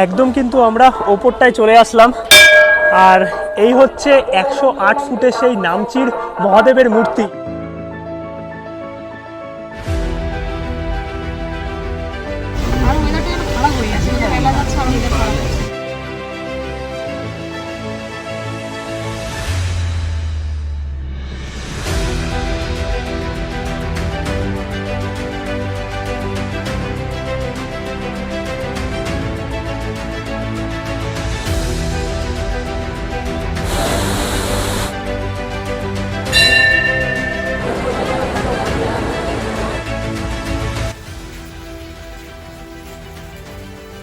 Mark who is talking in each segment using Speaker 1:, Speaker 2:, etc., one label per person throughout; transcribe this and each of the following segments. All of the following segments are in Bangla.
Speaker 1: একদম কিন্তু আমরা ওপরটায় চলে আসলাম। আর এই হচ্ছে 108 ফুটের সেই নামচির মহাদেবের মূর্তি।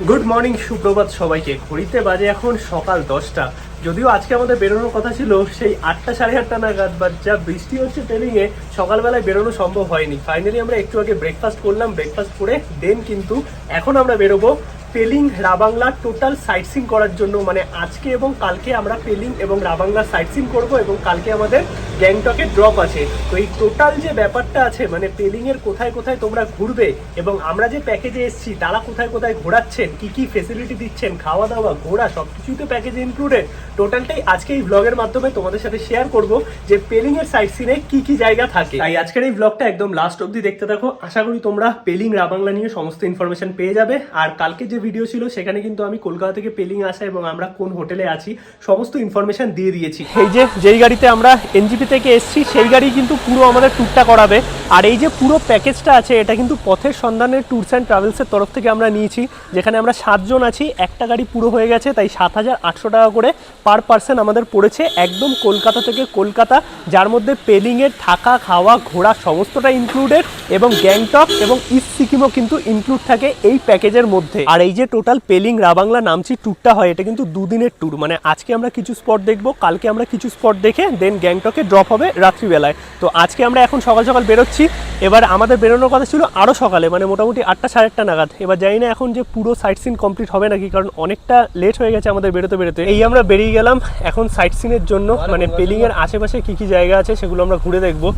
Speaker 1: গুড মর্নিং, সুপ্রভাত সবাইকে। ঘড়িতে বাজে এখন সকাল 10টা। যদিও আজকে আমাদের বেরোনোর কথা ছিল সেই 8টা সাড়ে 8টা নাগাদ, বাট যা বৃষ্টি হচ্ছে ট্রেনিংয়ে সকালবেলায় বেরোনো সম্ভব হয়নি। ফাইনালি আমরা একটু আগে ব্রেকফাস্ট করলাম, ব্রেকফাস্ট করে দেন কিন্তু এখন আমরা বেরোবো Pelling Ravangla total sight seen করার জন্য। মানে আজকে এবং কালকে আমরা পেলিং এবং রাবাংলা সাইট সিন করবো এবং কালকে আমাদের গ্যাংটকে ড্রপ আছে। তো এই টোটাল যে ব্যাপারটা আছে, মানে পেলিং এর কোথায় কোথায় তোমরা ঘুরবে এবং আমরা যে প্যাকেজে এসেছি তারা কোথায় কোথায় ঘোরাচ্ছেন, কি কি ফেসিলিটি দিচ্ছেন, খাওয়া দাওয়া ঘোরা সবকিছুই তো প্যাকেজে ইনক্লুডেড। টোটালটাই আজকে এই ব্লগের মাধ্যমে তোমাদের সাথে শেয়ার করব যে পেলিং এর সাইট সিনে কি কি জায়গা থাকে। তাই আজকের এই ব্লগটা একদম লাস্ট অবধি দেখতে থাকো। আশা করি তোমরা পেলিং রাবাংলা নিয়ে সমস্ত ইনফরমেশন পেয়ে যাবে। আর কালকে যে ভিডিও ছিল সেখানে কিন্তু আমি কলকাতা থেকে পেলিং আসা এবং আমরা কোন হোটেলে আছি সমস্ত ইনফরমেশন দিয়ে দিয়েছি। এই যে যেই গাড়িতে আমরা এনজিপি থেকে এসেছি সেই গাড়ি কিন্তু পুরো আমাদের ট্যুরটা করাবে। আর এই যে পুরো প্যাকেজটা আছে এটা কিন্তু পথের সন্ধানের ট্যুরস অ্যান্ড ট্রাভেলসের তরফ থেকে আমরা নিয়েছি, যেখানে আমরা 7 জন আছি। একটা গাড়ি পুরো হয়ে গেছে, তাই 7,800 টাকা করে পার পার্সন আমাদের পড়েছে একদম কলকাতা থেকে কলকাতা, যার মধ্যে পেলিংয়ের থাকা খাওয়া ঘোরা সমস্তটা ইনক্লুডেড এবং গ্যাংটক এবং ইস্ট সিকিমও কিন্তু ইনক্লুড থাকে এই প্যাকেজের মধ্যে। আর এই যে টোটাল পেলিং রাবাংলা নামচি ট্যুরটা হয় এটা কিন্তু 2 দিনের ট্যুর। মানে আজকে আমরা কিছু স্পট দেখবো, কালকে আমরা কিছু স্পট দেখে দেন গ্যাংটকে ড্রপ হবে রাত্রিবেলায়। তো আজকে আমরা এখন সকাল সকাল বেরোচ্ছি। এবার আমাদের বেরোনোর কথা ছিল আরও সকালে, মানে মোটামুটি 8টা সাড়ে 8টা নাগাদ। এবার জানি না এখন যে পুরো সাইট সিন কমপ্লিট হবে নাকি, কারণ অনেকটা লেট হয়ে গেছে আমাদের বেরোতে বেরোতে। এই আমরা বেরিয়ে গেলাম এখন সাইট সিনের জন্য, মানে পেলিং এর আশেপাশে কি কি জায়গা আছে সেগুলো আমরা ঘুরে দেখবো।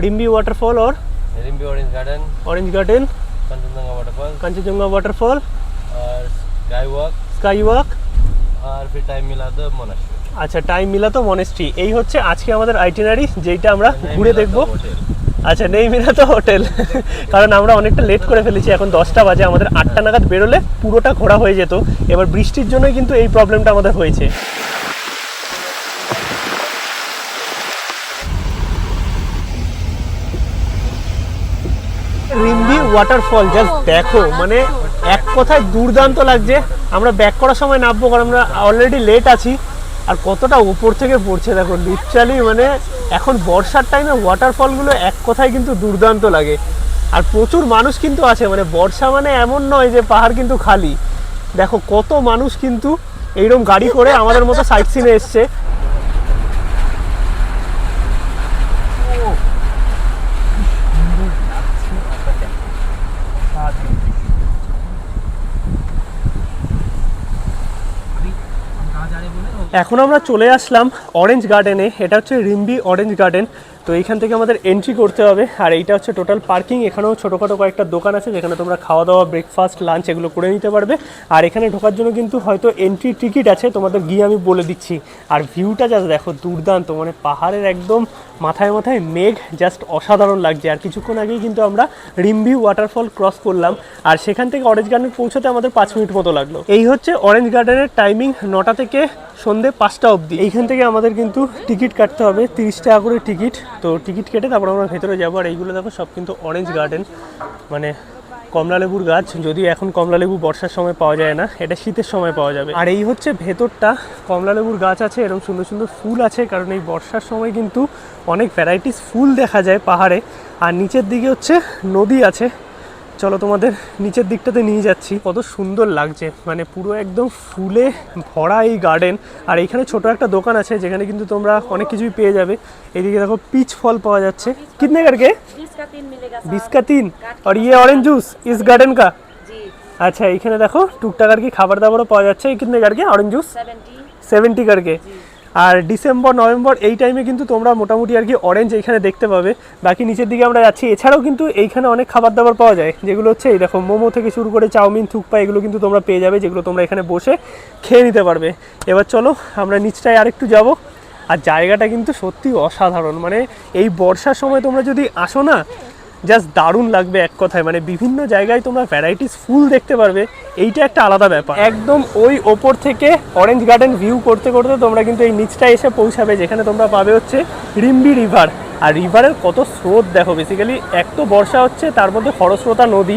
Speaker 1: রিম্বি ওয়াটারফল और
Speaker 2: Rimbi
Speaker 1: orange garden, Kanchenjunga waterfall
Speaker 2: और
Speaker 1: स्काई वॉक
Speaker 2: और फिर टाइम मिला तो मोनास्ट्री।
Speaker 1: আচ্ছা, টাইম মিলা তো মনেস্ট্রি। এই হচ্ছে আজকে আমাদের আইটিনারি, যেটা আমরা ঘুরে দেখবো। আচ্ছা, নেই মিলা তো হোটেল, কারণ আমরা অনেকটা লেট করে ফেলেছি। এখন 10টা বাজে, আমাদের 8টা নাগাদ বেরোলে পুরোটা ঘোরা হয়ে যেত। এবার বৃষ্টির জন্যই কিন্তু এই প্রবলেমটা আমাদের হয়েছে। রিম্বি ওয়াটারফল জাস্ট দেখো, মানে এক কথায় দুর্দান্ত লাগছে। আমরা ব্যাক করার সময় নামবো, কারণ আমরা অলরেডি লেট আছি। আর কতটা উপর থেকে পড়ছে দেখো, লিটারালি মানে এখন বর্ষার টাইমে ওয়াটারফলগুলো এক কথায় কিন্তু দুর্দান্ত লাগে। আর প্রচুর মানুষ কিন্তু আছে, মানে বর্ষা মানে এমন নয় যে পাহাড় কিন্তু খালি। দেখো কত মানুষ কিন্তু এইরকম গাড়ি করে আমাদের মতো সাইট সিনে এসছে। এখন আমরা চলে আসলাম অরেঞ্জ গার্ডেনে। এটা হচ্ছে রিম্বি অরেঞ্জ গার্ডেন। তো এইখান থেকে আমাদের এন্ট্রি করতে হবে। আর এইটা হচ্ছে টোটাল পার্কিং। এখানেও ছোটোখাটো কয়েকটা দোকান আছে যেখানে তোমরা খাওয়া দাওয়া, ব্রেকফাস্ট, লাঞ্চ এগুলো করে নিতে পারবে। আর এখানে ঢোকার জন্য কিন্তু হয়তো এন্ট্রি টিকিট আছে, তোমাদের গিয়ে আমি বলে দিচ্ছি। আর ভিউটা জাস্ট দেখো দুর্দান্ত, মানে পাহাড়ের একদম মাথায় মাথায় মেঘ, জাস্ট অসাধারণ লাগছে। আর কিছুক্ষণ আগেই কিন্তু আমরা রিম্বি ওয়াটারফল ক্রস করলাম। আর সেখান থেকে অরেঞ্জ গার্ডেন পৌঁছতে আমাদের 5 মিনিট মতো লাগলো। এই হচ্ছে অরেঞ্জ গার্ডেনের টাইমিং, 9টা থেকে সন্ধ্যে 5টা অবধি। এইখান থেকে আমাদের কিন্তু টিকিট কাটতে হবে, 30 টাকা করে টিকিট। তো টিকিট কেটে তারপর আমরা ভেতরে যাবো। আর এইগুলো দেখো সব কিন্তু অরেঞ্জ গার্ডেন, মানে কমলালেবুর গাছ। যদিও এখন কমলালেবু বর্ষার সময় পাওয়া যায় না, এটা শীতের সময় পাওয়া যাবে। আর এই হচ্ছে ভেতরটা, কমলালেবুর গাছ আছে, এরকম সুন্দর সুন্দর ফুল আছে, কারণ এই বর্ষার সময় কিন্তু অনেক ভ্যারাইটিস ফুল দেখা যায় পাহাড়ে। আর নিচের দিকে হচ্ছে নদী আছে। চলো তোমাদের নিচের দিকটাতে নিয়ে যাচ্ছি। কত সুন্দর লাগছে, মানে পুরো একদম ফুলে ভরা এই গার্ডেন। আর এইখানে ছোট একটা দোকান আছে যেখানে কিন্তু তোমরা অনেক কিছুই পেয়ে যাবে। এদিকে দেখো পিচ ফল পাওয়া যাচ্ছে। कितने करके? 20 का 3। और ये ऑरेंज जूस इस गार्डन का? আচ্ছা, এইখানে দেখো টুকটাক আর কি খাবার দাবারও পাওয়া যাচ্ছে। कितने करके ऑरेंज जूस? 70 करके। আর ডিসেম্বর নভেম্বর এই টাইমে কিন্তু তোমরা মোটামুটি আর কি অরেঞ্জ এইখানে দেখতে পাবে। বাকি নিচের দিকে আমরা যাচ্ছি। এছাড়াও কিন্তু এইখানে অনেক খাবার দাবার পাওয়া যায়, যেগুলো হচ্ছে এই দেখো মোমো থেকে শুরু করে চাউমিন, থুকপা, এগুলো কিন্তু তোমরা পেয়ে যাবে, যেগুলো তোমরা এখানে বসে খেয়ে নিতে পারবে। এবার চলো আমরা নিচটায় আরেকটু যাব। আর জায়গাটা কিন্তু সত্যি অসাধারণ, মানে এই বর্ষার সময় তোমরা যদি আসো না, জাস্ট দারুণ লাগবে এক কথায়। মানে বিভিন্ন জায়গায় তোমরা ভ্যারাইটিস ফুল দেখতে পারবে, এইটা একটা আলাদা ব্যাপার। একদম ওই ওপর থেকে অরেঞ্জ গার্ডেন ভিউ করতে করতে তোমরা কিন্তু এই নিচটায় এসে পৌঁছাবে, যেখানে তোমরা পাবে হচ্ছে রিম্বি রিভার। আর রিভারের কত স্রোত দেখো, বেসিক্যালি এক তো বর্ষা হচ্ছে, তার মধ্যে খরস্রোতা নদী,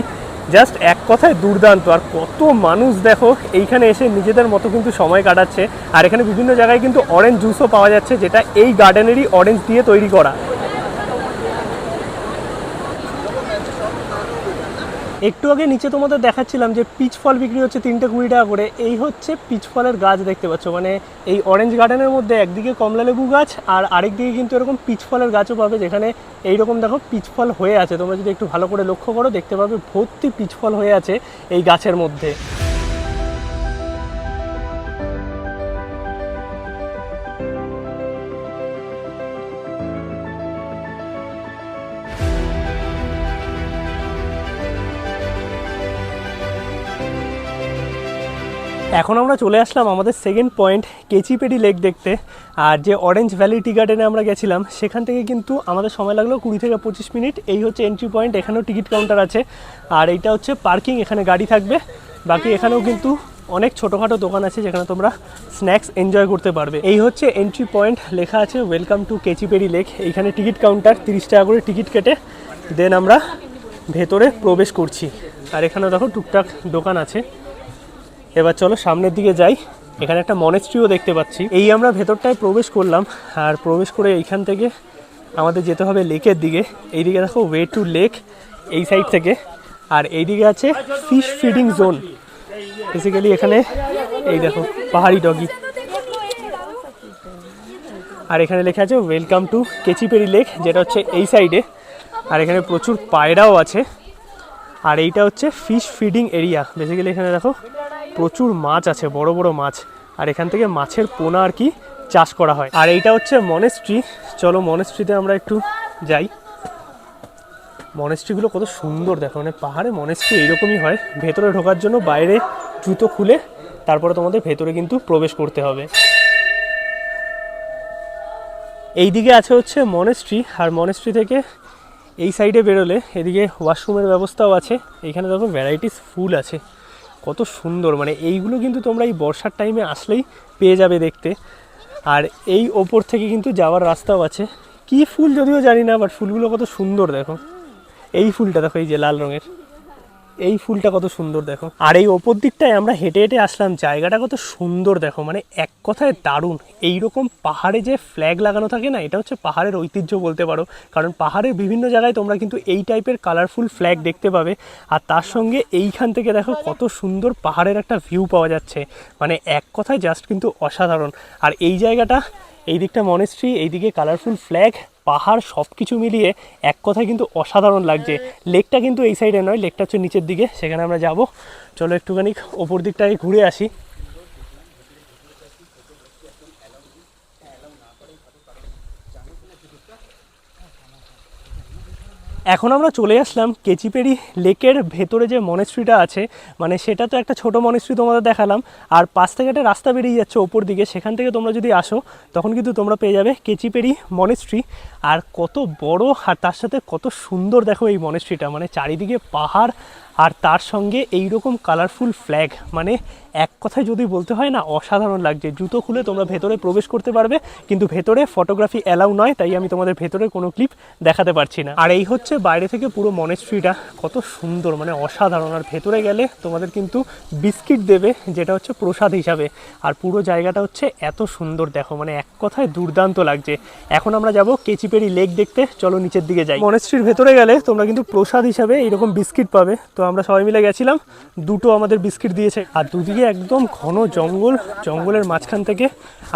Speaker 1: জাস্ট এক কথায় দুর্দান্ত। আর কত মানুষ দেখো এইখানে এসে নিজেদের মতো কিন্তু সময় কাটাচ্ছে। আর এখানে বিভিন্ন জায়গায় কিন্তু অরেঞ্জ জুসও পাওয়া যাচ্ছে, যেটা এই গার্ডেনেরই অরেঞ্জ দিয়ে তৈরি করা। একটু আগে নিচে তোমাদের দেখাচ্ছিলাম যে পিচ ফল বিক্রি হচ্ছে 3টে 20 টাকা করে। এই হচ্ছে পিচ ফলের গাছ দেখতে পাচ্ছ, মানে এই অরেঞ্জ গার্ডেনের মধ্যে একদিকে কমলা লেবু গাছ আর আরেকদিকে কিন্তু এরকম পিচ ফলের গাছও পাবে, যেখানে এইরকম দেখো পিচ ফল হয়ে আছে। তোমরা যদি একটু ভালো করে লক্ষ্য করো দেখতে পাবে ভর্তি পিচ ফল হয়ে আছে এই গাছের মধ্যে। এখন আমরা চলে আসলাম আমাদের সেকেন্ড পয়েন্ট কেচিপেরি লেক দেখতে। আর যে অরেঞ্জ ভ্যালি টি গার্ডেনে আমরা গেছিলাম, সেখান থেকে কিন্তু আমাদের সময় লাগলো 20 থেকে 25 মিনিট। এই হচ্ছে এন্ট্রি পয়েন্ট, এখানেও টিকিট কাউন্টার আছে। আর এইটা হচ্ছে পার্কিং, এখানে গাড়ি থাকবে। বাকি এখানেও কিন্তু অনেক ছোটোখাটো দোকান আছে, যেখানে তোমরা স্ন্যাক্স এনজয় করতে পারবে। এই হচ্ছে এন্ট্রি পয়েন্ট, লেখা আছে ওয়েলকাম টু কেচিপেরি লেক। এইখানে টিকিট কাউন্টার, 30 টাকা করে টিকিট কেটে দেন আমরা ভেতরে প্রবেশ করছি। আর এখানে দেখো টুকটাক দোকান আছে। এবার চলো সামনের দিকে যাই। এখানে একটা মনেস্ট্রিও দেখতে পাচ্ছি। এই আমরা ভেতরটায় প্রবেশ করলাম, আর প্রবেশ করে এইখান থেকে আমাদের যেতে হবে লেকের দিকে। এইদিকে দেখো ওয়ে টু লেক এই সাইড থেকে। আর এইদিকে আছে ফিশ ফিডিং জোন। বেসিক্যালি এখানে এই দেখো পাহাড়ি ডগি। আর এখানে লেখা আছে ওয়েলকাম টু কেচিপেরি লেক, যেটা হচ্ছে এই সাইডে। আর এখানে প্রচুর পায়রাও আছে। আর এইটা হচ্ছে ফিশ ফিডিং এরিয়া। বেসিক্যালি এখানে দেখো প্রচুর মাছ আছে, বড় বড় মাছ। আর এখান থেকে মাছের পোনা আর কি চাষ করা হয়। আর এইটা হচ্ছে মনেস্ট্রি। চলো মনেস্ট্রিতে আমরা একটু যাই। মনেস্ট্রিগুলো কত সুন্দর দেখো, মানে পাহাড়ে মনেস্ট্রি এইরকমই হয়। ভেতরে ঢোকার জন্য বাইরে জুতো খুলে তারপরে তোমাদের ভেতরে কিন্তু প্রবেশ করতে হবে। এই দিকে আছে হচ্ছে মনেস্ট্রি। আর মনেস্ট্রি থেকে এই সাইডে বেরোলে এদিকে ওয়াশরুমের ব্যবস্থাও আছে। এইখানে দেখো ভ্যারাইটিস ফুল আছে, কত সুন্দর। মানে এইগুলো কিন্তু তোমরা এই বর্ষার টাইমে আসলেই পেয়ে যাবে দেখতে। আর এই ওপর থেকে কিন্তু যাওয়ার রাস্তাও আছে। কি ফুল যদিও জানি না, বাট ফুলগুলো কত সুন্দর দেখো। এই ফুলটা দেখো, এই যে লাল রঙের এই ফুলটা কত সুন্দর দেখো। আর এই ওপর দিকটায় আমরা হেঁটে হেঁটে আসলাম, জায়গাটা কত সুন্দর দেখো, মানে এক কথায় দারুণ। এইরকম পাহাড়ে যে ফ্ল্যাগ লাগানো থাকে না, এটা হচ্ছে পাহাড়ের ঐতিহ্য বলতে পারো। কারণ পাহাড়ের বিভিন্ন জায়গায় তোমরা কিন্তু এই টাইপের কালারফুল ফ্ল্যাগ দেখতে পাবে। আর তার সঙ্গে এইখান থেকে দেখো কত সুন্দর পাহাড়ের একটা ভিউ পাওয়া যাচ্ছে, মানে এক কথায় জাস্ট কিন্তু অসাধারণ। আর এই জায়গাটা, এই দিকটা মনেস্ট্রি, এইদিকে কালারফুল ফ্ল্যাগ, পাহাড়, সব কিছু মিলিয়ে এক কথায় কিন্তু অসাধারণ লাগছে। লেকটা কিন্তু এই সাইডে নয়, লেকটা হচ্ছে নিচের দিকে, সেখানে আমরা যাব। চলো একটুখানি ওপর দিকটায় ঘুরে আসি। এখন আমরা চলে আসলাম কেচিপেরি লেকের ভেতরে যে মনেস্ট্রিটা আছে, মানে সেটা তো একটা ছোট মনেস্ট্রি তোমাদের দেখালাম। আর পাশ থেকে একটা রাস্তা বেরিয়ে যাচ্ছে ওপর দিকে, সেখান থেকে তোমরা যদি আসো তখন কিন্তু তোমরা পেয়ে যাবে কেচিপেরি মনেস্ট্রি। আর কত বড়, আর তার সাথে কত সুন্দর দেখো এই মনেস্ট্রিটা, মানে চারিদিকে পাহাড় আর তার সঙ্গে এইরকম কালারফুল ফ্ল্যাগ, মানে এক কথায় যদি বলতে হয় না, অসাধারণ লাগছে। জুতো খুলে তোমরা ভেতরে প্রবেশ করতে পারবে, কিন্তু ভেতরে ফটোগ্রাফি অ্যালাউ নয়, তাই আমি তোমাদের ভেতরের কোনো ক্লিপ দেখাতে পারছি না। আর এই হচ্ছে বাইরে থেকে পুরো মনেস্ট্রিটা, কত সুন্দর, মানে অসাধারণ। আর ভেতরে গেলে তোমাদের কিন্তু বিস্কিট দেবে, যেটা হচ্ছে প্রসাদ হিসাবে। আর পুরো জায়গাটা হচ্ছে এত সুন্দর দেখো, মানে এক কথায় দুর্দান্ত লাগছে। এখন আমরা যাব কেচিপেরি লেক দেখতে, চলো নিচের দিকে যাই। মনেস্ট্রির ভেতরে গেলে তোমরা কিন্তু প্রসাদ হিসাবে এইরকম বিস্কিট পাবে। তো আমরা সবাই মিলে গেছিলাম, দুটো আমাদের বিস্কিট দিয়েছে। আর দুদিকে একদম ঘন জঙ্গল, জঙ্গলের মাঝখান থেকে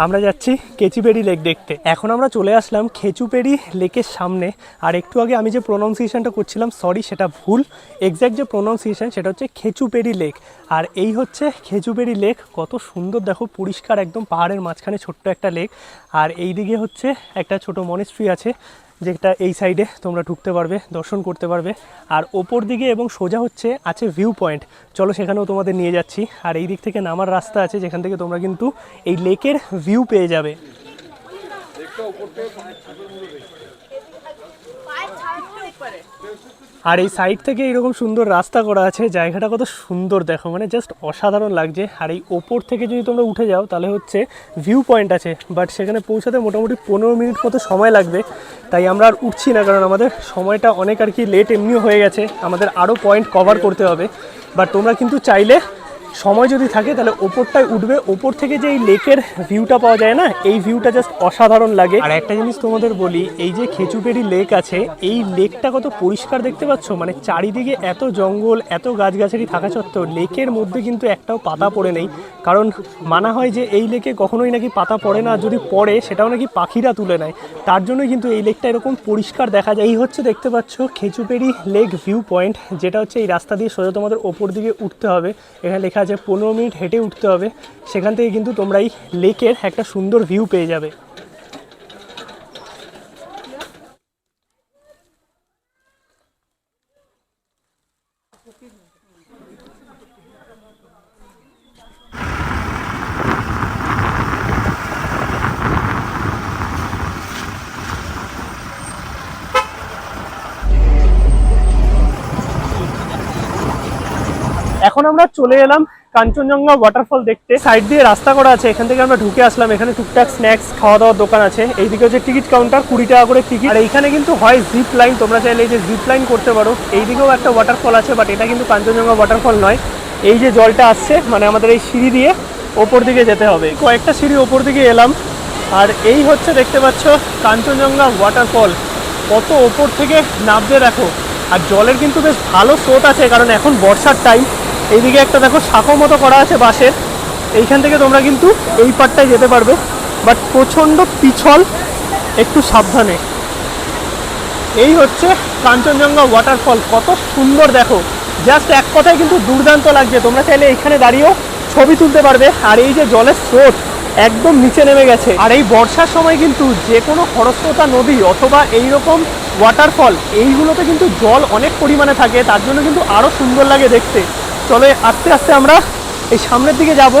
Speaker 1: আমরা যাচ্ছি কেচিপেরি লেক দেখতে। এখন আমরা চলে আসলাম খেচুপেরি লেকের সামনে। আর একটু আগে আমি যে প্রণাম প্রোনাউন্সিয়েশনটা করছিলাম, সরি সেটা ভুল। এক্স্যাক্ট যে প্রোনাউন্সিয়েশন সেটা হচ্ছে খেচুপেরি লেক। আর এই হচ্ছে খেচুপেরি লেক, কত সুন্দর দেখো, পরিষ্কার একদম পাহাড়ের মাঝখানে ছোট্ট একটা লেক। আর এই দিকে হচ্ছে একটা ছোট মনেস্ট্রি আছে, যেটা এই সাইডে তোমরা ঢুকতে পারবে, দর্শন করতে পারবে। আর ওপর দিকে এবং সোজা হচ্ছে আছে ভিউ পয়েন্ট, চলো সেখানেও তোমাদের নিয়ে যাচ্ছি। আর এই দিক থেকে নামার রাস্তা আছে, যেখান থেকে তোমরা কিন্তু এই লেকের ভিউ পেয়ে যাবে। আর এই সাইড থেকে এরকম সুন্দর রাস্তা করা আছে, জায়গাটা কত সুন্দর দেখো, মানে জাস্ট অসাধারণ লাগছে। আর এই ওপর থেকে যদি তোমরা উঠে যাও তাহলে হচ্ছে ভিউ পয়েন্ট আছে, বাট সেখানে পৌঁছাতে মোটামুটি 15 মিনিট মতো সময় লাগবে। তাই আমরা আর উঠছি না, কারণ আমাদের সময়টা অনেক আর কি লেট এমনিও হয়ে গেছে, আমাদের আরও পয়েন্ট কভার করতে হবে। বাট তোমরা কিন্তু চাইলে সময় যদি থাকে তাহলে ওপরটায় উঠবে। ওপর থেকে যে এই লেকের ভিউটা পাওয়া যায় না, এই ভিউটা জাস্ট অসাধারণ লাগে। আর একটা জিনিস তোমাদের বলি, এই যে খেচুপেরি লেক আছে, এই লেকটা কত পরিষ্কার দেখতে পাচ্ছ, মানে চারিদিকে এত জঙ্গল, এত গাছগাছালি থাকা সত্ত্বেও লেকের মধ্যে কিন্তু একটাও পাতা পড়ে নেই। কারণ মানা হয় যে এই লেকে কখনোই নাকি পাতা পড়ে না, যদি পড়ে সেটাও নাকি পাখিরা তুলে নেয়। তার জন্যই কিন্তু এই লেকটা এরকম পরিষ্কার দেখা যায়। এই হচ্ছে দেখতে পাচ্ছ খেচুপেরি লেক ভিউ পয়েন্ট, যেটা হচ্ছে এই রাস্তা দিয়ে সোজা তোমাদের ওপর দিকে উঠতে হবে। এখানে লেখা আছে 15 মিনিট হেঁটে উঠতে হবে। সেখান থেকে কিন্তু তোমরা এই লেকের একটা সুন্দর ভিউ পেয়ে যাবে। এখন আমরা চলে এলাম কাঞ্চনজঙ্ঘা ওয়াটারফল দেখতে। সাইড দিয়ে রাস্তা করা আছে, এখান থেকে আমরা ঢুকে আসলাম। এখানে টুকটাক স্ন্যাক্স খাওয়া দাওয়ার দোকান আছে। এইদিকে হচ্ছে টিকিট কাউন্টার, 20 টাকা করে টিকিট। আর এইখানে কিন্তু হয় জিপ লাইন, তোমরা চাইলে এই যে জিপ লাইন করতে পারো। এইদিকেও একটা ওয়াটারফল আছে, বাট এটা কিন্তু কাঞ্চনজঙ্ঘা ওয়াটারফল নয়। এই যে জলটা আসছে, মানে আমাদের এই সিঁড়ি দিয়ে ওপর দিকে যেতে হবে। কয়েকটা সিঁড়ি ওপর দিকে এলাম, আর এই হচ্ছে দেখতে পাচ্ছ কাঞ্চনজঙ্ঘা ওয়াটারফল। কত ওপর থেকে নামতে দেখো। আর জলের কিন্তু বেশ ভালো স্রোত আছে, কারণ এখন বর্ষার টাইম। এইদিকে একটা দেখো শাঁখো মতো করা আছে বাঁশের, এইখান থেকে তোমরা কিন্তু এই পারটায় যেতে পারবে, বাট প্রচণ্ড পিছল, একটু সাবধানে। এই হচ্ছে কাঞ্চনজঙ্ঘা ওয়াটারফল, কত সুন্দর দেখো, জাস্ট এক কথায় কিন্তু দুর্দান্ত লাগছে। তোমরা চাইলে এখানে দাঁড়িয়েও ছবি তুলতে পারবে। আর এই যে জলের স্রোত একদম নিচে নেমে গেছে। আর এই বর্ষার সময় কিন্তু যে কোনো খরস্রোতা নদী অথবা এইরকম ওয়াটারফল, এইগুলোতে কিন্তু জল অনেক পরিমাণে থাকে, তার জন্য কিন্তু আরও সুন্দর লাগে দেখতে। চলে আস্তে আস্তে আমরা এই সামনের দিকে যাব,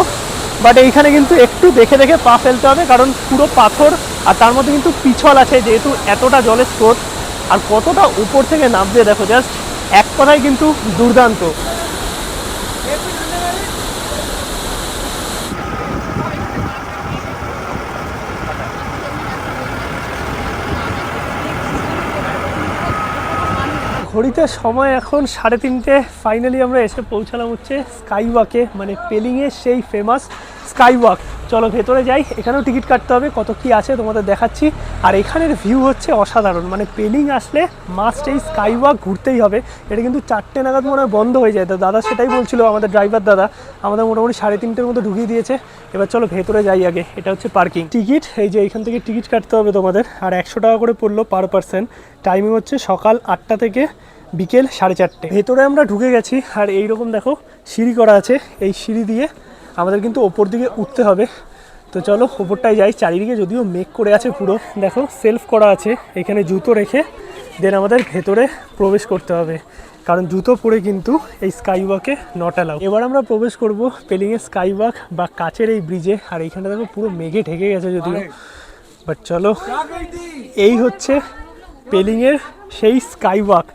Speaker 1: বাট এইখানে কিন্তু একটু দেখে দেখে পা ফেলতে হবে, কারণ পুরো পাথর, আর তার মধ্যে কিন্তু পিছল আছে, যেহেতু এতটা জলের স্রোত। আর কতটা উপর থেকে নামবে দেখো, জাস্ট এক কথায় কিন্তু দুর্দান্ত। ঘড়িতে সময় এখন 3:30। ফাইনালি আমরা এসে পৌঁছালাম হচ্ছে স্কাই ওয়াকে, মানে পেলিংয়ের সেই ফেমাস স্কাই ওয়াক। চলো ভেতরে যাই, এখানেও টিকিট কাটতে হবে, কত কি আছে তোমাদের দেখাচ্ছি। আর এখানের ভিউ হচ্ছে অসাধারণ, মানে পেলিং আসলে মাস্ট এই স্কাই ওয়াক ঘুরতেই হবে। এটা কিন্তু 4টে নাগাদ মনে হয় বন্ধ হয়ে যায়, তো দাদা সেটাই বলছিল, আমাদের ড্রাইভার দাদা আমাদের মোটামুটি 3:30-র মতো ঢুকিয়ে দিয়েছে। এবার চলো ভেতরে যাই আগে। এটা হচ্ছে পার্কিং। টিকিট এই যে এইখান থেকে টিকিট কাটতে হবে তোমাদের, আর 100 টাকা করে পড়লো পার পার্সন। টাইমিং হচ্ছে সকাল 8টা থেকে বিকেল 4:30। ভেতরে আমরা ঢুকে গেছি, আর এইরকম দেখো সিঁড়ি করা আছে, এই সিঁড়ি দিয়ে আমাদের কিন্তু ওপর দিকে উঠতে হবে। তো চলো ওপরটায় যাই। চারিদিকে যদিও মেক করে আছে পুরো, দেখো সেলফ করা আছে, এখানে জুতো রেখে দেন আমাদের ভেতরে প্রবেশ করতে হবে, কারণ জুতো পরে কিন্তু এই স্কাই ওয়াকে নট অ্যালাউ। এবার আমরা প্রবেশ করব পেলিংয়ের স্কাই ওয়াক বা কাচের এই ব্রিজে। আর এইখানটা দেখো পুরো মেঘে ঢেকে গেছে যদিও, বাট চলো। এই হচ্ছে পেলিংয়ের সেই স্কাই ওয়াক,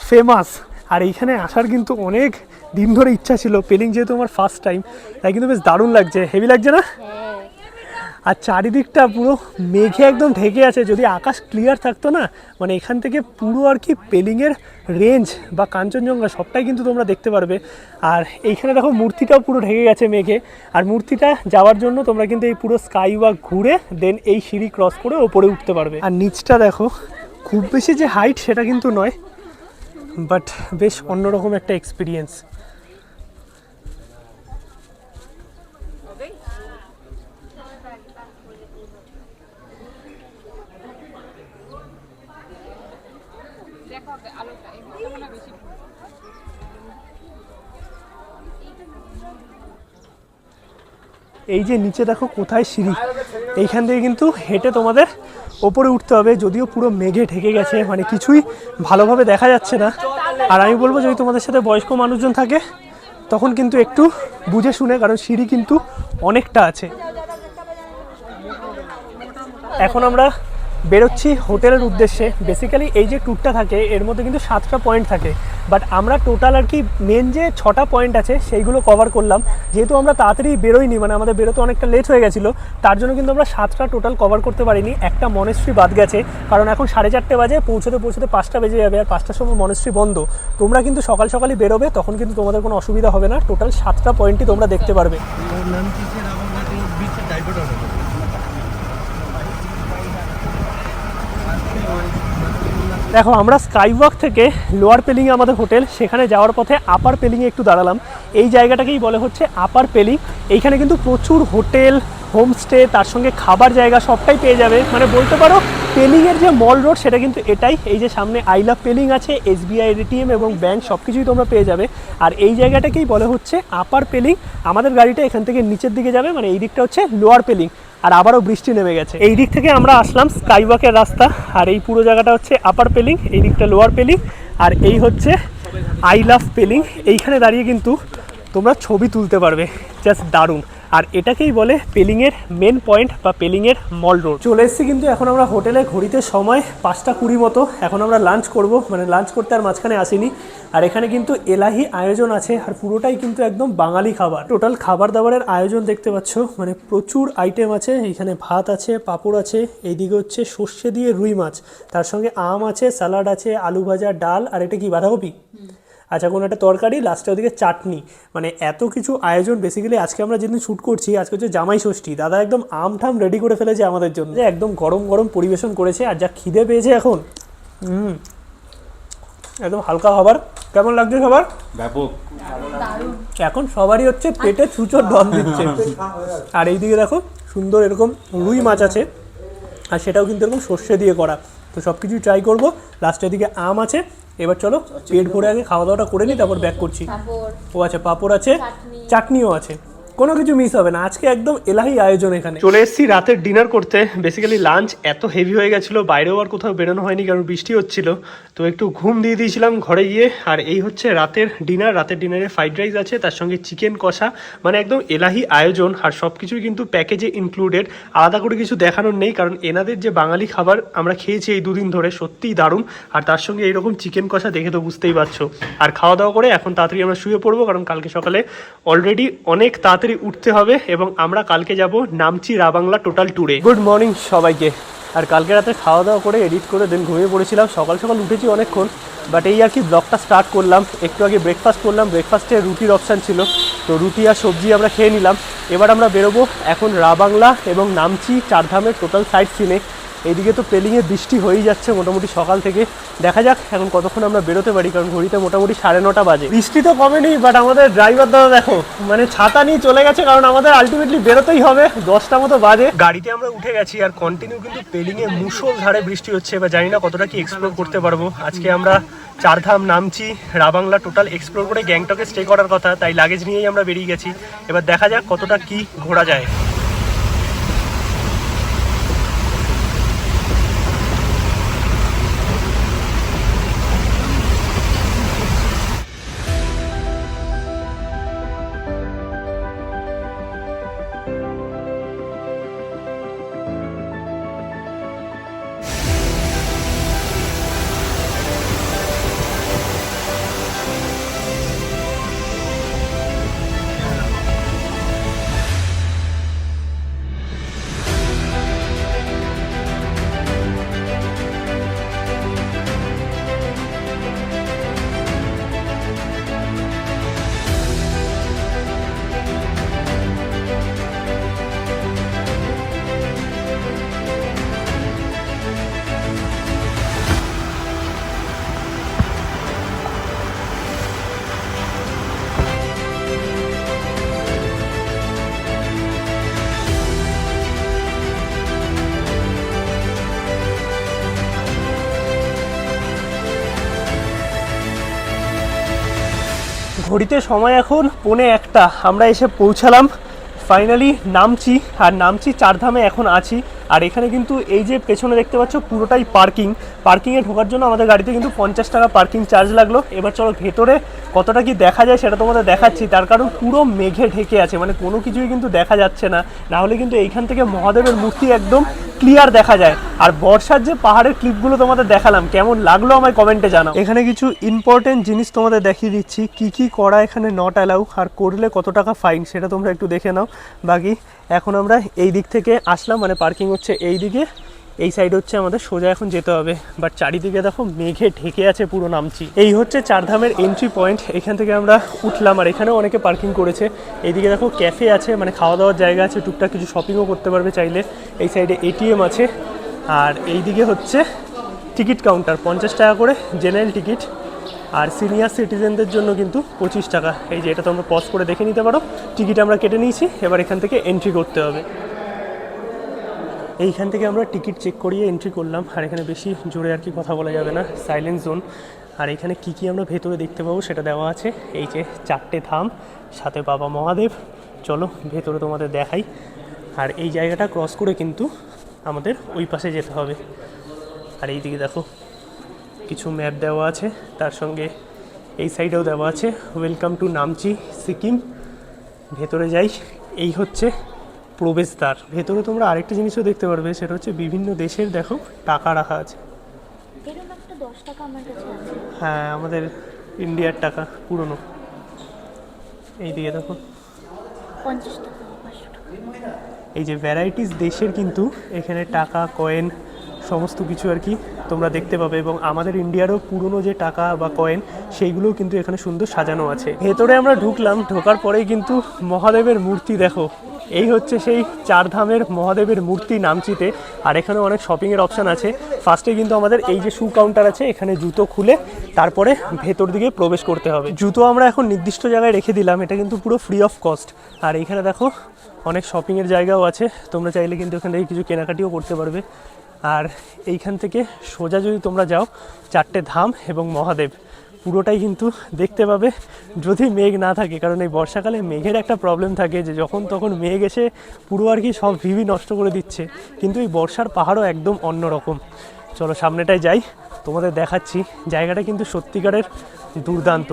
Speaker 1: ফেমাস। আর এইখানে আসার কিন্তু অনেক দিন ধরে ইচ্ছা ছিল, পেলিং যেহেতু আমার ফার্স্ট টাইম, তাই কিন্তু বেশ দারুণ লাগছে, হেভি লাগছে না? আর চারিদিকটা পুরো মেঘে একদম ঢেকে আছে। যদি আকাশ ক্লিয়ার থাকতো না, মানে এখান থেকে পুরো আর কি পেলিংয়ের রেঞ্জ বা কাঞ্চনজঙ্ঘা সবটাই কিন্তু তোমরা দেখতে পারবে। আর এইখানে দেখো মূর্তিটাও পুরো ঢেকে গেছে মেঘে। আর মূর্তিটা যাওয়ার জন্য তোমরা কিন্তু এই পুরো স্কাই ওয়াক ঘুরে দেন এই সিঁড়ি ক্রস করে ওপরে উঠতে পারবে। আর নিচটা দেখো, খুব বেশি যে হাইট সেটা কিন্তু নয়, বাট বেশ অন্যরকম একটা এক্সপিরিয়েন্স।
Speaker 3: দেখো আলোটা এগুলো মনে হয় বেশি
Speaker 1: এই যে নিচে দেখো কোথায় সিঁড়ি, এইখান থেকে কিন্তু হেঁটে তোমাদের ওপরে উঠতে হবে, যদিও পুরো মেঘে ঢেকে গেছে, মানে কিছুই ভালোভাবে দেখা যাচ্ছে না। আর আমি বলবো যদি তোমাদের সাথে বয়স্ক মানুষজন থাকে তখন কিন্তু একটু বুঝে শুনে, কারণ সিঁড়ি কিন্তু অনেকটা আছে। এখন আমরা বেরোচ্ছি হোটেলের উদ্দেশ্যে। বেসিক্যালি এই যে ট্যুরটা থাকে এর মধ্যে কিন্তু 7টা পয়েন্ট থাকে, বাট আমরা টোটাল আর কি মেন যে 6টা পয়েন্ট আছে সেইগুলো কভার করলাম। যেহেতু আমরা তাড়াতাড়ি বেরোইনি, মানে আমাদের বেরোতে অনেকটা লেট হয়ে গেছিলো, তার জন্য কিন্তু আমরা 7টা টোটাল কভার করতে পারিনি। একটা মনেস্ট্রি বাদ গেছে, কারণ এখন 4:30 বাজে, পৌঁছতে 5টা বেজে যাবে, আর 5টার সময় মনেস্ট্রি বন্ধ। তোমরা কিন্তু সকাল সকালই বেরোবে, তখন কিন্তু তোমাদের কোনো অসুবিধা হবে না। টোটাল 7টা পয়েন্টই তোমরা দেখতে পারবে। দেখো আমরা স্কাই ওয়াক থেকে লোয়ার পেলিংয়ে আমাদের হোটেল, সেখানে যাওয়ার পথে আপার পেলিংয়ে একটু দাঁড়ালাম। এই জায়গাটাকেই বলে হচ্ছে আপার পেলিং। এইখানে কিন্তু প্রচুর হোটেল, হোমস্টে, তার সঙ্গে খাবার জায়গা সবটাই পেয়ে যাবে। মানে বলতে পারো পেলিংয়ের যে মল রোড সেটা কিন্তু এটাই। এই যে সামনে আই লাভ পেলিং আছে, SBI ATM এবং ব্যাংক সব কিছুই তোমরা পেয়ে যাবে। আর এই জায়গাটাকেই বলে হচ্ছে আপার পেলিং। আমাদের গাড়িটা এখান থেকে নিচের দিকে যাবে, মানে এই দিকটা হচ্ছে লোয়ার পেলিং। আর আবারও বৃষ্টি নেমে গেছে। এই দিক থেকে আমরা আসলাম স্কাই ওয়াকের রাস্তা, আর এই পুরো জায়গাটা হচ্ছে আপার পেলিং, এই দিকটা লোয়ার পেলিং, আর এই হচ্ছে আই লাভ পেলিং। এইখানে দাঁড়িয়ে কিন্তু তোমরা ছবি তুলতে পারবে, জাস্ট দারুণ। আর এটাকেই বলে পেলিংয়ের মেন পয়েন্ট বা পেলিংয়ের মল রোড। চলে এসেছি কিন্তু এখন আমরা হোটেলে, ঘড়িতে সময় 5টা 20 মতো। এখন আমরা লাঞ্চ করব, মানে লাঞ্চ করতে আর মাঝখানে আসিনি। আর এখানে কিন্তু এলাহি আয়োজন আছে, আর পুরোটাই কিন্তু একদম বাঙালি খাবার। টোটাল খাবার দাবারের আয়োজন দেখতে পাচ্ছ, মানে প্রচুর আইটেম আছে। এখানে ভাত আছে, পাঁপড় আছে, এইদিকে হচ্ছে সর্ষে দিয়ে রুই মাছ, তার সঙ্গে আম আছে, স্যালাড আছে, আলু ভাজা, ডাল, আর এটা কি বাঁধাকপি, আচ্ছা কোনো একটা তরকারি, লাস্টে ওদিকে চাটনি। মানে এত কিছু আয়োজন। বেসিক্যালি আজকে আমরা যেদিন শ্যুট করছি, আজকে হচ্ছে জামাই ষষ্ঠী। দাদা একদম আম ঠাম রেডি করে ফেলেছে আমাদের জন্য, একদম গরম গরম পরিবেশন করেছে। আর যা খিদে পেয়েছে এখন, একদম হালকা খাবার। কেমন লাগছে খাবার?
Speaker 2: ব্যাপক।
Speaker 1: এখন সবারই হচ্ছে পেটে ছুঁচোর দম দিচ্ছে। আর এইদিকে দেখো সুন্দর এরকম রুই মাছ আছে, আর সেটাও কিন্তু এরকম সর্ষে দিয়ে করা। তো সব কিছুই ট্রাই করবো। লাস্টের দিকে আম আছে। এবার চলো পেট ভরে আগে খাওয়া দাওয়াটা করে নিই, তারপর ব্যাক করছি। ও আচ্ছা, পাঁপড় আছে, চাটনিও আছে, কোনো কিছু মিস হবে না। আজকে একদম এলাহি আয়োজন। এখানে চলে এসেছি রাতের ডিনার করতে। বেসিক্যালি লাঞ্চ এত হেভি হয়ে গেছিলো, বাইরেও আর কোথাও বেরোনো হয়নি কারণ বৃষ্টি হচ্ছিল, তো একটু ঘুম দিয়ে দিয়েছিলাম ঘরে গিয়ে। আর এই হচ্ছে রাতের ডিনার। রাতের ডিনারে ফ্রাইড রাইস আছে, তার সঙ্গে চিকেন কষা, মানে একদম এলাহি আয়োজন। আর সব কিছুই কিন্তু প্যাকেজে ইনক্লুডেড, আলাদা করে কিছু দেখানোর নেই, কারণ এনাদের যে বাঙালি খাবার আমরা খেয়েছি এই 2 দিন ধরে, সত্যিই দারুণ। আর তার সঙ্গে এইরকম চিকেন কষা দেখে তো বুঝতেই পারছো। আর খাওয়া দাওয়া করে এখন তাড়াতাড়ি আমরা শুয়ে পড়বো, কারণ কালকে সকালে অলরেডি অনেক তাড়াতাড়ি উঠতে হবে, এবং আমরা কালকে যাব নামচি রাবাংলা টোটাল ট্যুরে। গুড মর্নিং সবাইকে। আর কালকে রাতে খাওয়া দাওয়া করে এডিট করে দেন ঘুমিয়ে পড়েছিলাম। সকাল সকাল উঠেছি অনেকক্ষণ, বাট এই আর কি ব্লগটা স্টার্ট করলাম। একটু আগে ব্রেকফাস্ট করলাম, ব্রেকফাস্টে রুটির অপশান ছিল, তো রুটি আর সবজি আমরা খেয়ে নিলাম। এবার আমরা বেরোবো এখন রাবাংলা এবং নামচি চারধামের টোটাল সাইট সিনে। এইদিকে তো পেলিংয়ে বৃষ্টি হয়েই যাচ্ছে মোটামুটি সকাল থেকে। দেখা যাক এখন কতক্ষণ আমরা বেরোতে পারি, কারণ ঘড়িতে মোটামুটি 9:30 বাজে। বৃষ্টি তো কমেনি, বাট আমাদের ড্রাইভার দাদা দেখো মানে ছাতা নিয়ে চলে গেছে, কারণ আমাদের আলটিমেটলি বেরোতেই হবে। 10টা মতো বাজে। গাড়িতে আমরা উঠে গেছি, আর কন্টিনিউ কিন্তু পেলিংয়ে মুষলধারে বৃষ্টি হচ্ছে। এবার জানি না কতটা কি এক্সপ্লোর করতে পারবো। আজকে আমরা চারধাম, নামচি, রাবাংলা টোটাল এক্সপ্লোর করে গ্যাংটকে স্টে করার কথা, তাই লাগেজ নিয়েই আমরা বেরিয়ে গেছি। এবার দেখা যাক কতটা কি ঘোরা যায়। ঘড়িতে সময় এখন 1:45, আমরা এসে পৌঁছালাম ফাইনালি নামচি। আর নামচি চারধামে এখন আছি। আর এখানে কিন্তু এই যে পেছনে দেখতে পাচ্ছ পুরোটাই পার্কিংয়ে ঢোকার জন্য আমাদের গাড়িতে কিন্তু 50 টাকা পার্কিং চার্জ লাগলো। এবার চলো ভেতরে কতটা কি দেখা যায় সেটা তোমাদের দেখাচ্ছি। তার কারণ পুরো মেঘে ঢেকে আছে, মানে কোনো কিছুই কিন্তু দেখা যাচ্ছে না, না হলে কিন্তু এইখান থেকে মহাদেবের মূর্তি একদম ক্লিয়ার দেখা যায়। আর বর্ষার যে পাহাড়ের ক্লিপগুলো তোমাদের দেখালাম, কেমন লাগলো আমায় কমেন্টে জানাও। এখানে কিছু ইম্পর্টেন্ট জিনিস তোমাদের দেখিয়ে দিচ্ছি, কি করা এখানে নট অ্যালাউ, আর করলে কত টাকা ফাইন সেটা তোমরা একটু দেখে নাও। বাকি এখন আমরা এই দিক থেকে আসলাম, মানে পার্কিং হচ্ছে এই দিকে, এই সাইড হচ্ছে আমাদের সোজা এখন যেতে হবে। বাট চারিদিকে দেখো মেঘে ঢেকে আছে পুরো নামচি। এই হচ্ছে চারধামের এন্ট্রি পয়েন্ট, এখান থেকে আমরা উঠলাম। আর এখানেও অনেকে পার্কিং করেছে। এইদিকে দেখো ক্যাফে আছে, মানে খাওয়া দাওয়ার জায়গা আছে, টুকটাক কিছু শপিংও করতে পারবে চাইলে। এই সাইডে এটিএম আছে। আর এই দিকে হচ্ছে টিকিট কাউন্টার, 50 টাকা করে জেনারেল টিকিট, আর সিনিয়র সিটিজেনদের জন্য কিন্তু 25 টাকা। এই যে এটা তোমরা পজ করে দেখে নিতে পারো। টিকিট আমরা কেটে নিয়েছি, এবার এখান থেকে এন্ট্রি করতে হবে। এইখান থেকে আমরা টিকিট চেক করিয়ে এন্ট্রি করলাম। আর এখানে বেশি জোরে আর কি কথা বলা যাবে না, সাইলেন্স জোন। আর এখানে কি আমরা ভেতরে দেখতে পাবো সেটা দেওয়া আছে। এই যে 4টে ধাম, সাথে বাবা মহাদেব। চলো ভেতরে তোমাদের দেখাই। আর এই জায়গাটা ক্রস করে কিন্তু আমাদের ওই পাশে যেতে হবে। আর এই দিকে দেখো কিছু ম্যাপ দেওয়া আছে, তার সঙ্গে এই সাইডেও দেওয়া আছে ওয়েলকাম টু নামচি সিকিম। ভেতরে যাই, এই হচ্ছে প্রবেশদ্বার। ভেতরে তোমরা আরেকটা জিনিসও দেখতে পারবে, সেটা হচ্ছে বিভিন্ন দেশের দেখো টাকা রাখা আছে। হ্যাঁ, আমাদের ইন্ডিয়ার টাকা পুরনো। এই দিকে দেখো এই যে ভ্যারাইটিস দেশের কিন্তু এখানে টাকা, কয়েন, সমস্ত কিছু আর কি তোমরা দেখতে পাবে। এবং আমাদের ইন্ডিয়ারও পুরনো যে টাকা বা কয়েন সেইগুলোও কিন্তু এখানে সুন্দর সাজানো আছে। ভেতরে আমরা ঢুকলাম, ঢোকার পরেই কিন্তু মহাদেবের মূর্তি দেখো। এই হচ্ছে সেই চারধামের মহাদেবের মূর্তি নামচিতে। আর এখানে অনেক শপিংয়ের অপশান আছে। ফার্স্টে কিন্তু আমাদের এই যে শু কাউন্টার আছে, এখানে জুতো খুলে তারপরে ভেতর দিকে প্রবেশ করতে হবে। জুতো আমরা এখন নির্দিষ্ট জায়গায় রেখে দিলাম, এটা কিন্তু পুরো ফ্রি অফ কস্ট। আর এইখানে দেখো অনেক শপিংয়ের জায়গাও আছে, তোমরা চাইলে কিন্তু এখান থেকে কিছু কেনাকাটিও করতে পারবে। আর এইখান থেকে সোজা যদি তোমরা যাও 4টে ধাম এবং মহাদেব পুরোটাই কিন্তু দেখতে পাবে, যদি মেঘ না থাকে। কারণ এই বর্ষাকালে মেঘের একটা প্রবলেম থাকে যে যখন তখন মেঘ এসে পুরো আর কি সব ভিউই নষ্ট করে দিচ্ছে। কিন্তু এই বর্ষার পাহাড়ও একদম অন্যরকম। চলো সামনেটায় যাই, তোমাদের দেখাচ্ছি। জায়গাটা কিন্তু সত্যিকারের দুর্দান্ত।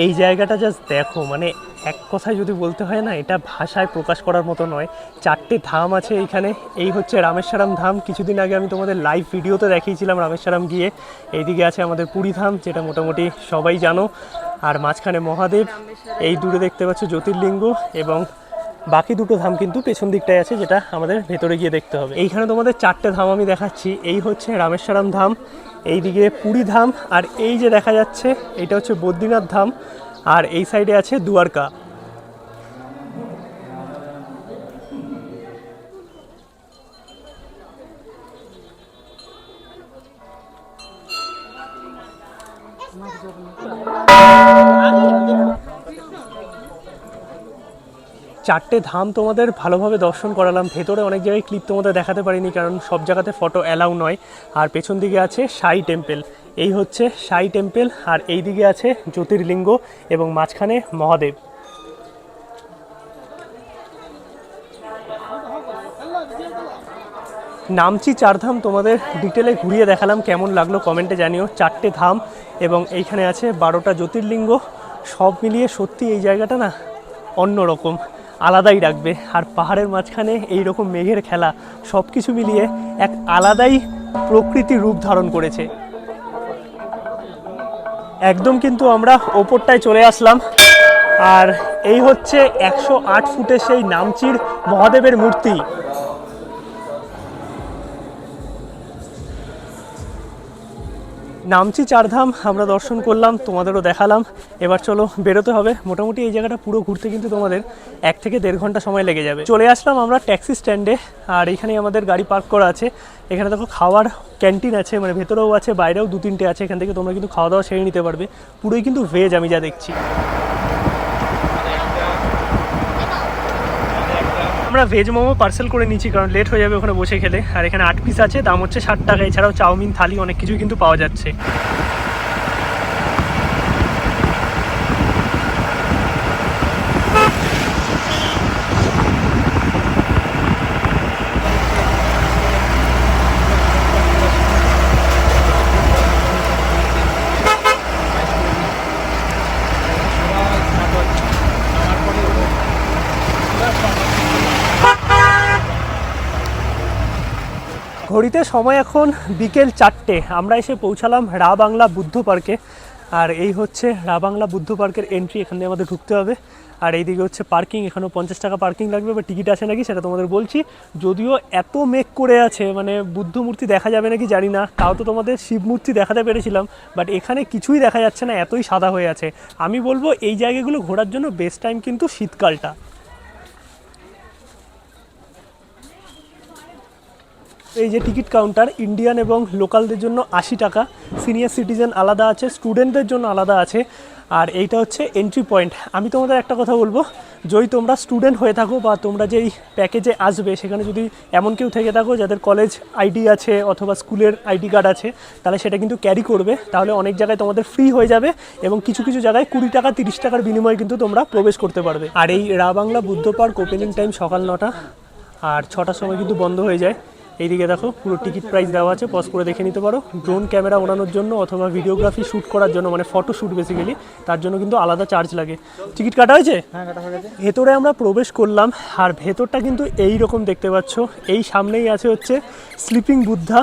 Speaker 1: এই জায়গাটা জাস্ট দেখো, মানে এক কথায় যদি বলতে হয় না, এটা ভাষায় প্রকাশ করার মতো নয়। 4টে ধাম আছে এইখানে। এই হচ্ছে রামেশ্বরম ধাম, কিছুদিন আগে আমি তোমাদের লাইভ ভিডিওতে দেখিয়েছিলাম রামেশ্বরম গিয়ে। এইদিকে আছে আমাদের পুরী ধাম, যেটা মোটামুটি সবাই জানো। আর মাঝখানে মহাদেব, এই দূরে দেখতে পাচ্ছ জ্যোতির্লিঙ্গ, এবং বাকি দুটো ধাম কিন্তু পেছন দিকটায় আছে, যেটা আমাদের ভেতরে গিয়ে দেখতে হবে। এইখানে তোমাদের 4টে ধাম আমি দেখাচ্ছি। এই হচ্ছে রামেশ্বরম ধাম, এইদিকে পুরী ধাম, আর এই যে দেখা যাচ্ছে এটা হচ্ছে বদ্রীনাথ ধাম, আর এই সাইডে আছে দুয়ারকা। চারটে ধাম তোমাদের ভালোভাবে দর্শন করালাম। ভেতরে অনেক জায়গায় ক্লিপ তোমাদের দেখাতে পারিনি, কারণ সব জায়গাতে ফটো অ্যালাউ নয়। আর পেছন দিকে আছে সাই টেম্পল, এই হচ্ছে সাই টেম্পল, আর এই দিকে আছে জ্যোতির্লিঙ্গ এবং মাঝখানে মহাদেব। নামচি চারধাম তোমাদের ডিটেলে ঘুরিয়ে দেখালাম, কেমন লাগলো কমেন্টে জানিও। 4টে ধাম এবং এইখানে আছে 12টা জ্যোতির্লিঙ্গ, সব মিলিয়ে সত্যি এই জায়গাটা না অন্যরকম, আলাদাই রাখবে। আর পাহাড়ের মাঝখানে এই রকম মেঘের খেলা, সব কিছু মিলিয়ে এক আলাদাই প্রকৃতির রূপ ধারণ করেছে। একদম কিন্তু আমরা ওপরটায় চলে আসলাম, আর এই হচ্ছে 108 ফুটের সেই নামচির মহাদেবের মূর্তি। নামচি চারধাম আমরা দর্শন করলাম, তোমাদেরও দেখালাম। এবার চলো বেরোতে হবে। মোটামুটি এই জায়গাটা পুরো ঘুরতে কিন্তু তোমাদের 1 থেকে 1.5 ঘন্টা সময় লেগে যাবে। চলে আসলাম আমরা ট্যাক্সি স্ট্যান্ডে, আর এখানে আমাদের গাড়ি পার্ক করা আছে। এখানে দেখো খাওয়ার ক্যান্টিন আছে, মানে ভেতরেও আছে বাইরেও 2-3টে আছে। এখান থেকে তোমরা কিন্তু খাওয়া দাওয়া সেরে নিতে পারবে। পুরোই কিন্তু ভেজ আমি যা দেখছি। আমরা ভেজ মোমো পার্সেল করে নিচ্ছি, কারণ লেট হয়ে যাবে ওখানে বসে খেলে। আর এখানে 8 পিস আছে, দাম হচ্ছে 60 টাকা। এছাড়াও চাউমিন, থালি অনেক কিছুই কিন্তু পাওয়া যাচ্ছে। ঘড়িতে সময় এখন বিকেল 4টে। আমরা এসে পৌঁছালাম রা বাংলা বুদ্ধ পার্কে। আর এই হচ্ছে রা বাংলা বুদ্ধ পার্কের এন্ট্রি, এখানে আমাদের ঢুকতে হবে। আর এইদিকে হচ্ছে পার্কিং, এখানেও 50 টাকা পার্কিং লাগবে, বা টিকিট আছে নাকি সেটা তোমাদের বলছি। যদিও এত মেঘ করে আছে, মানে বুদ্ধ মূর্তি দেখা যাবে নাকি জানি না, তাও তো তোমাদের শিব মূর্তি দেখাতে পেরেছিলাম, বাট এখানে কিছুই দেখা যাচ্ছে না, এতই সাদা হয়ে আছে। আমি বলবো এই জায়গাগুলো ঘোরার জন্য বেস্ট টাইম কিন্তু শীতকালটা। এই যে টিকিট কাউন্টার, ইন্ডিয়ান এবং লোকালদের জন্য 80 টাকা, সিনিয়র সিটিজেন আলাদা আছে, স্টুডেন্টদের জন্য আলাদা আছে। আর এইটা হচ্ছে এন্ট্রি পয়েন্ট। আমি তোমাদের একটা কথা বলবো, যদি তোমরা স্টুডেন্ট হয়ে থাকো বা তোমরা যেই প্যাকেজে আসবে সেখানে যদি এমন কেউ থেকে থাকো যাদের কলেজ আইডি আছে অথবা স্কুলের আইডি কার্ড আছে, তাহলে সেটা কিন্তু ক্যারি করবে। তাহলে অনেক জায়গায় তোমাদের ফ্রি হয়ে যাবে এবং কিছু কিছু জায়গায় 20 টাকা 30 টাকার বিনিময়ে কিন্তু তোমরা প্রবেশ করতে পারবে। আর এই রা Bangla Buddha park opening time সকাল 9টা, আর 6টার সময় কিন্তু বন্ধ হয়ে যায়। এইদিকে দেখো পুরো টিকিট প্রাইস দেওয়া আছে, পজ করে দেখে নিতে পারো। ড্রোন ক্যামেরা ওড়ানোর জন্য অথবা ভিডিওগ্রাফি শ্যুট করার জন্য, মানে ফটো শ্যুট বেসিক্যালি, তার জন্য কিন্তু আলাদা চার্জ লাগে। টিকিট কাটা হয়েছে? হ্যাঁ, কাটা হয়ে গেছে। ভেতরে আমরা প্রবেশ করলাম, আর ভেতরটা কিন্তু এই রকম দেখতে পাচ্ছ। এই সামনেই আছে হচ্ছে স্লিপিং বুদ্ধা।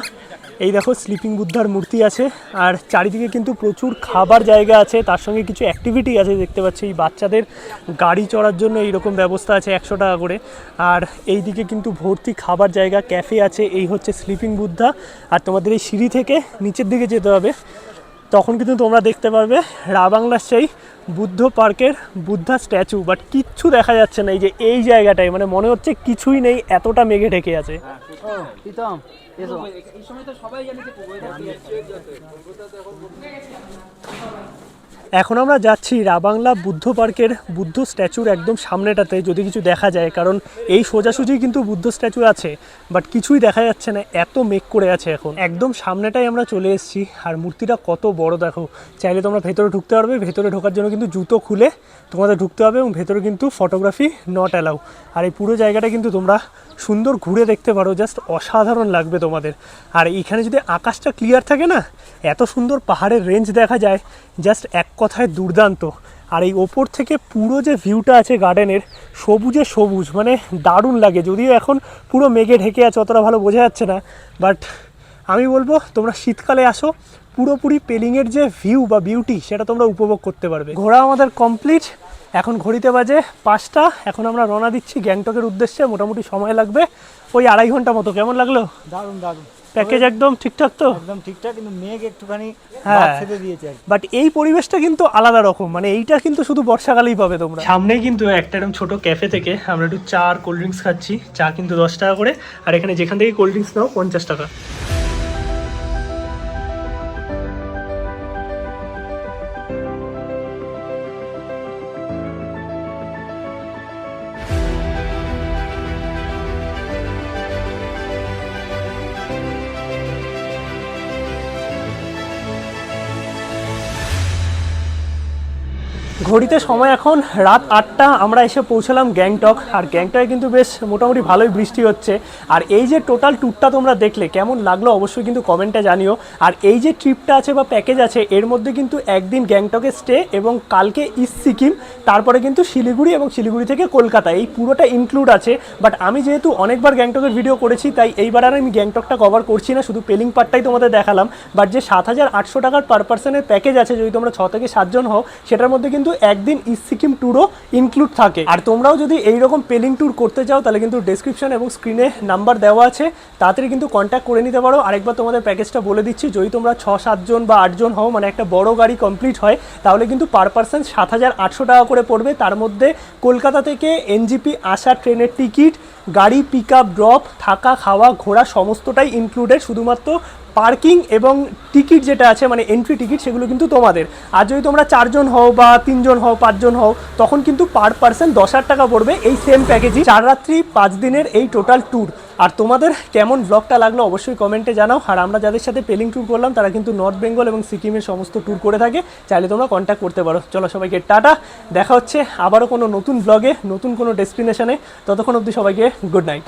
Speaker 1: এই দেখো স্লিপিং বুদ্ধার মূর্তি আছে, আর চারিদিকে কিন্তু প্রচুর খাবার জায়গা আছে, তার সঙ্গে কিছু অ্যাক্টিভিটি আছে দেখতে পাচ্ছি। এই বাচ্চাদের গাড়ি চড়ার জন্য এইরকম ব্যবস্থা আছে 100 টাকা করে। আর এই দিকে কিন্তু ভর্তি খাবার জায়গা, ক্যাফে আছে। এই হচ্ছে স্লিপিং বুদ্ধা। আর তোমাদের এই সিঁড়ি থেকে নিচের দিকে যেতে হবে, তখন কিন্তু তোমরা দেখতে পারবে রা বাংলার সেই বুদ্ধ পার্কের বুদ্ধা স্ট্যাচু। বাট কিচ্ছু দেখা যাচ্ছে না এই যে এই জায়গাটায়, মানে মনে হচ্ছে কিছুই নেই, এতটা মেঘে ঢেকে আছে। এখন আমরা যাচ্ছি রা বাংলা বুদ্ধ পার্কের বুদ্ধ স্ট্যাচুর একদম সামনেটাতে, যদি কিছু দেখা যায়, কারণ এই সোজাসুজি কিন্তু বুদ্ধ স্ট্যাচু আছে, বাট কিছুই দেখা যাচ্ছে না, এত মেঘ করে আছে। এখন একদম সামনেটাই আমরা চলে এসেছি, আর মূর্তিটা কত বড় দেখো। চাইলে তোমরা ভেতরে ঢুকতে পারবে, ভেতরে ঢোকার জন্য কিন্তু জুতো খুলে তোমাদের ঢুকতে হবে, এবং ভেতরে কিন্তু ফটোগ্রাফি নট অ্যালাউ। আর এই পুরো জায়গাটা কিন্তু তোমরা সুন্দর ঘুরে দেখতে পারো, জাস্ট অসাধারণ লাগবে তোমাদের। আর এইখানে যদি আকাশটা ক্লিয়ার থাকে না, এত সুন্দর পাহাড়ের রেঞ্জ দেখা যায়, জাস্ট এক কথায় দুর্দান্ত। আর এই ওপর থেকে পুরো যে ভিউটা আছে গার্ডেনের, সবুজে সবুজ, মানে দারুণ লাগে। যদিও এখন পুরো মেঘে ঢেকে আছে, অতটা ভালো বোঝা যাচ্ছে না, বাট আমি বলবো তোমরা শীতকালে আসো, পুরোপুরি পেলিংয়ের যে ভিউ বা বিউটি সেটা তোমরা উপভোগ করতে পারবে। ঘোরা আমাদের কমপ্লিট, এখন ঘড়িতে বাজে 5টা। এখন আমরা রওনা দিচ্ছি গ্যাংটকের উদ্দেশ্যে। মোটামুটি সময় লাগবে ওই 2.5 ঘন্টা মতো। কেমন লাগলো?
Speaker 4: দারুণ দারুণ।
Speaker 1: প্যাকেজ একদম ঠিকঠাক তো?
Speaker 4: একদম ঠিকঠাক, কিন্তু মেঘ একটুখানি
Speaker 1: হ্যাঁ
Speaker 4: ছেড়ে দিয়েছে।
Speaker 1: বাট এই পরিবেশটা কিন্তু আলাদা রকম, মানে এইটা কিন্তু শুধু বর্ষাকালেই পাবে তোমরা। সামনেই কিন্তু একটা এরকম ছোট ক্যাফে থেকে আমরা একটু চা আর কোল্ড ড্রিঙ্কস খাচ্ছি। চা কিন্তু 10 টাকা করে, আর এখানে যেখান থেকে কোল্ড ড্রিঙ্কস নাও 50 টাকা। ঘড়িতে সময় এখন রাত 8টা। আমরা এসে পৌঁছালাম গ্যাংটক, আর গ্যাংটকে কিন্তু বেশ মোটামুটি ভালোই বৃষ্টি হচ্ছে। আর এই যে টোটাল ট্যুরটা তোমরা দেখলে কেমন লাগলো অবশ্যই কিন্তু কমেন্টে জানিও। আর এই যে ট্রিপটা আছে বা প্যাকেজ আছে, এর মধ্যে কিন্তু একদিন গ্যাংটকে স্টে এবং কালকে ইস্ট সিকিম, তারপরে কিন্তু শিলিগুড়ি এবং শিলিগুড়ি থেকে কলকাতা, এই পুরোটা ইনক্লুড আছে। বাট আমি যেহেতু অনেকবার গ্যাংটকের ভিডিও করেছি, তাই এইবার আর আমি গ্যাংটকটা কভার করছি না, শুধু পেলিং পার্টটাই তোমাদের দেখালাম। বাট যে 7,800 টাকার পার পার্সনের প্যাকেজ আছে, যদি তোমরা 6 থেকে 7 জন হও, সেটার মধ্যে কিন্তু একদিন ইস্ট সিকিম ট্যুরও ইনক্লুড থাকে। আর তোমরাও যদি এইরকম পেলিং ট্যুর করতে চাও তাহলে কিন্তু ডেসক্রিপশন এবং স্ক্রিনে নাম্বার দেওয়া আছে, তাড়াতাড়ি কিন্তু কন্ট্যাক্ট করে নিতে পারো। আরেকবার তোমাদের প্যাকেজটা বলে দিচ্ছি, যদি তোমরা 6-7 জন বা 8 জন হও, মানে একটা বড় গাড়ি কমপ্লিট হয়, তাহলে কিন্তু পার পার্সন 7,800 টাকা করে পড়বে। তার মধ্যে কলকাতা থেকে এনজিপি আসা ট্রেনের টিকিট, গাড়ি পিক আপ ড্রপ, থাকা খাওয়া ঘোরা সমস্তটাই ইনক্লুডেড। শুধুমাত্র পার্কিং এবং টিকিট যেটা আছে মানে এন্ট্রি টিকিট সেগুলো কিন্তু তোমাদের। আর যদি তোমরা 4 জন হও বা 3 জন হও 5 জন হও তখন কিন্তু পার পার্সন 10,000 টাকা পড়বে এই সেম প্যাকেজই। 4 রাত্রি 5 দিনের এই টোটাল ট্যুর। আর তোমাদের কেমন ব্লগটা লাগলো অবশ্যই কমেন্টে জানাও। আর আমরা যাদের সাথে পেলিং ট্যুর করলাম তারা কিন্তু নর্থ বেঙ্গল এবং সিকিমের সমস্ত ট্যুর করে থাকে, চাইলে তোমরা কন্ট্যাক্ট করতে পারো। চলো সবাইকে টাটা, দেখা হচ্ছে আবারও কোনো নতুন ব্লগে নতুন কোনো ডেস্টিনেশনে। ততক্ষণ অবধি সবাইকে গুড নাইট।